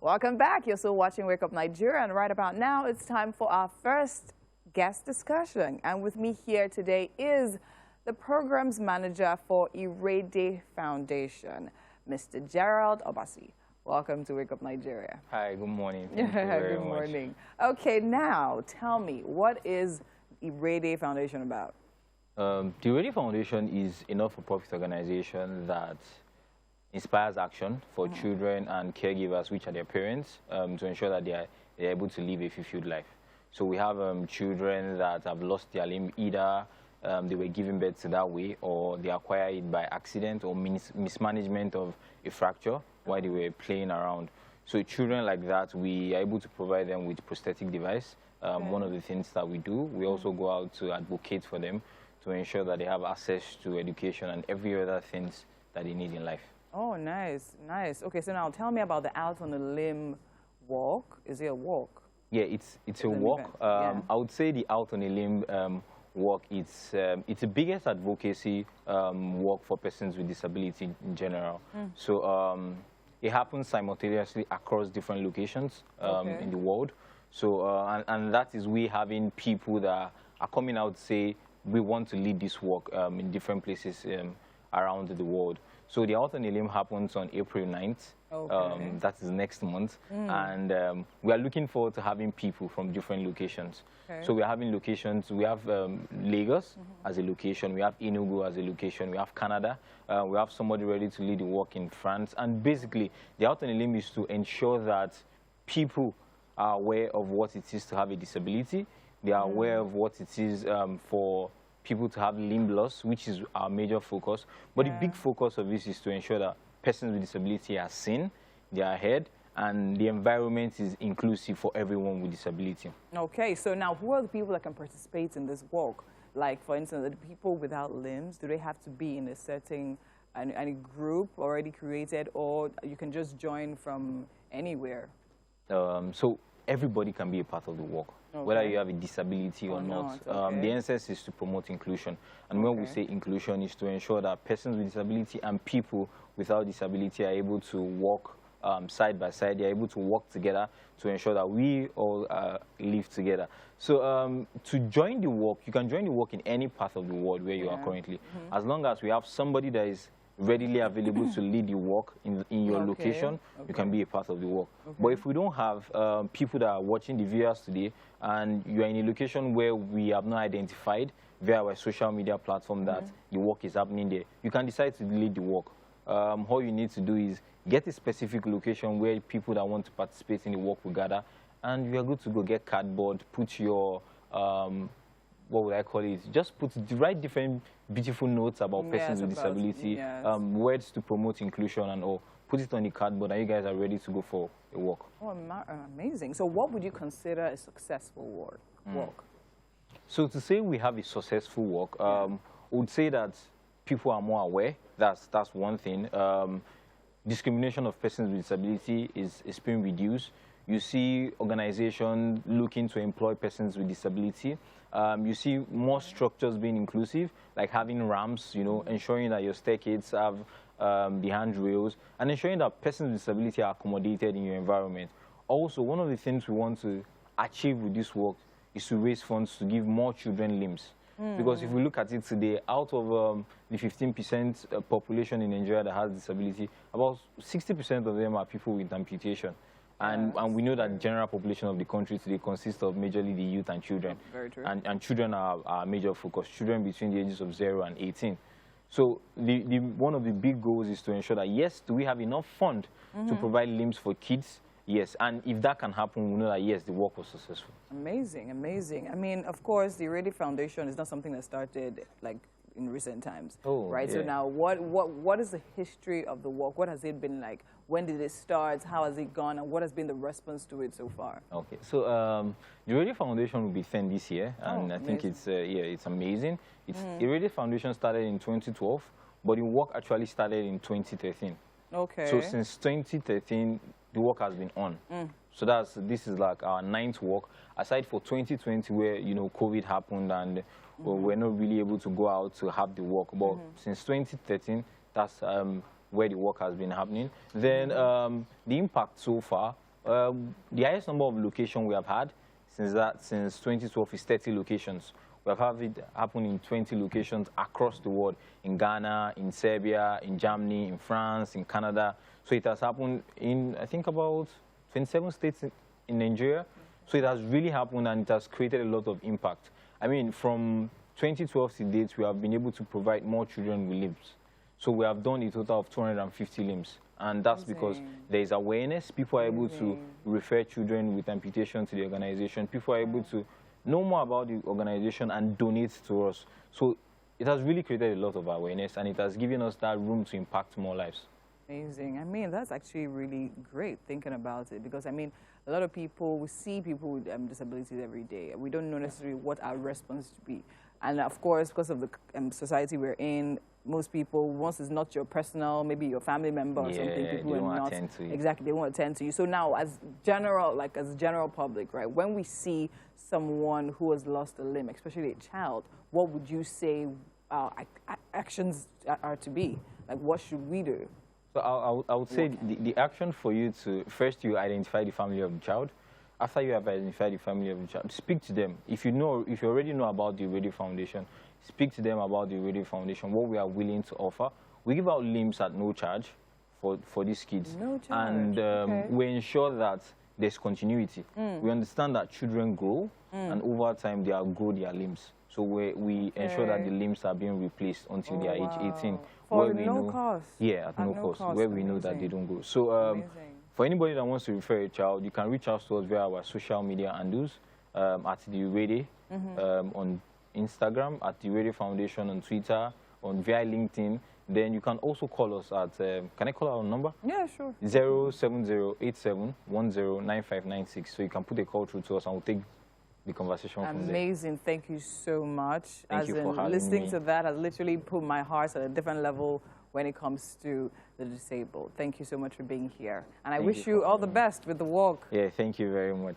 Welcome back. You're still watching Wake Up Nigeria, and right about now, it's time for our first guest discussion. And with me here today is the programs manager for Irede Foundation, Mr. Gerald Obasi. Welcome to Wake Up Nigeria. Hi, good morning. Thank you very Good much. morning. Okay, now tell me, what is Irede Foundation about? The Irede Foundation is a not-for-profit organization that inspires action for children and caregivers, which are their parents, to ensure that they're able to live a fulfilled life. So we have children that have lost their limb, either they were given birth to that way, or they acquired it by accident or mismanagement of a fracture while they were playing around. So children like that, we are able to provide them with prosthetic device. One of the things that we do, we also go out to advocate for them to ensure that they have access to education and every other things that they need in life. Oh, nice, nice. Okay, so now tell me about the Out on the Limb walk. Is it a walk? Yeah, it's a walk. I would say the Out on a Limb walk, it's the biggest advocacy walk for persons with disability in general. So it happens simultaneously across different locations in the world. So and that is we having people that are coming out to say we want to lead this walk in different places around the world. So the Out on a Limb happens on April 9th. That is next month. And we are looking forward to having people from different locations. So we are having locations. We have Lagos as a location. We have Enugu as a location. We have Canada. We have somebody ready to lead the walk in France. And basically, the Out on a Limb is to ensure that people are aware of what it is to have a disability. They are aware of what it is for people to have limb loss, which is our major focus. But the big focus of this is to ensure that persons with disability are seen, they are heard, and the environment is inclusive for everyone with disability. Okay, so now who are the people that can participate in this walk? Like, for instance, the people without limbs, do they have to be in a certain any group already created, or you can just join from anywhere? So everybody can be a part of the walk, whether you have a disability or not. The essence is to promote inclusion. And when we say inclusion, is to ensure that persons with disability and people without disability are able to walk side by side. They're able to work together to ensure that we all live together. So to join the walk, you can join the walk in any part of the world where you are currently, as long as we have somebody that is readily available to lead the walk in your location, you can be a part of the walk. But if we don't have people that are watching the viewers today, and you are in a location where we have not identified via our social media platform that the walk is happening there, you can decide to lead the walk. All you need to do is get a specific location where people that want to participate in the walk will gather, and you are good to go. Get cardboard, put your what would I call it? Just write different beautiful notes about persons with disability, words to promote inclusion and all. Put it on the cardboard, and you guys are ready to go for a walk. Oh, amazing. So what would you consider a successful walk? So to say we have a successful walk, I would say that people are more aware. That's one thing. Discrimination of persons with disability is being reduced. You see organizations looking to employ persons with disability. You see more structures being inclusive, like having ramps, ensuring that your staircases have the handrails, and ensuring that persons with disability are accommodated in your environment. Also, one of the things we want to achieve with this work is to raise funds to give more children limbs. Because if we look at it today, out of the 15% population in Nigeria that has disability, about 60% of them are people with amputation. And we know that the general population of the country today consists of majorly the youth and children. Very true. And children are our major focus, children between the ages of 0 and 18. So one of the big goals is to ensure that, yes, do we have enough fund to provide limbs for kids? Yes, and if that can happen, we know that, yes, the work was successful. Amazing, amazing. I mean, of course, the Irede Foundation is not something that started, like, in recent times, right? So now, what is the history of the walk? What has it been like? When did it start? How has it gone? And what has been the response to it so far? Okay, so the Irede Foundation will be 10 this year, and I think it's it's amazing. The Irede Foundation started in 2012, but the work actually started in 2013. Okay. So since 2013, the work has been on. So this is like our 9th work, aside for 2020 where, COVID happened and we're not really able to go out to have the work. But since 2013, that's where the work has been happening. Then the impact so far The highest number of locations we have had since 2012 is 30 locations. We have had it happen in 20 locations across the world, in Ghana, in Serbia, in Germany, in France, in Canada. So it has happened in, I think, about 27 states in Nigeria. So it has really happened, and it has created a lot of impact. I mean, from 2012 to date, we have been able to provide more children with limbs. So we have done a total of 250 limbs. And that's because there is awareness. People are able to refer children with amputation to the organization. People are able to know more about the organization and donate to us. So it has really created a lot of awareness, and it has given us that room to impact more lives. Amazing. I mean, that's actually really great thinking about it, because, I mean, a lot of people, we see people with disabilities every day. We don't know necessarily what our response to be. And, of course, because of the society we're in, most people, once it's not your personal, maybe your family member or something, people are not exactly, they won't attend to you. So now, as general public, right, when we see someone who has lost a limb, especially a child, what would you say actions are to be? Like, what should we do? So I would say the action for you to, first you identify the family of the child. After you have identified the family of the child, speak to them. If you already know about the Irede Foundation, speak to them about the Irede Foundation, what we are willing to offer. We give out limbs at no charge for these kids. No charge. And we ensure that there's continuity. We understand that children grow, and over time they outgrow their limbs. So we ensure that the limbs are being replaced until they are age 18. For no cost? Yeah, at no cost, where we know that they don't grow. So for anybody that wants to refer a child, you can reach out to us via our social media handles at the Irede on Instagram, at the Irede Foundation on Twitter, via LinkedIn. Then you can also call us at, can I call our number? Yeah, sure. 07087109596. So you can put a call through to us, and we'll take the conversation from there. Amazing. Thank you so much. Thank you for having listening me. to that has literally put my heart at a different level when it comes to the disabled. Thank you so much for being here. And I wish you all the best with the walk. Yeah, thank you very much.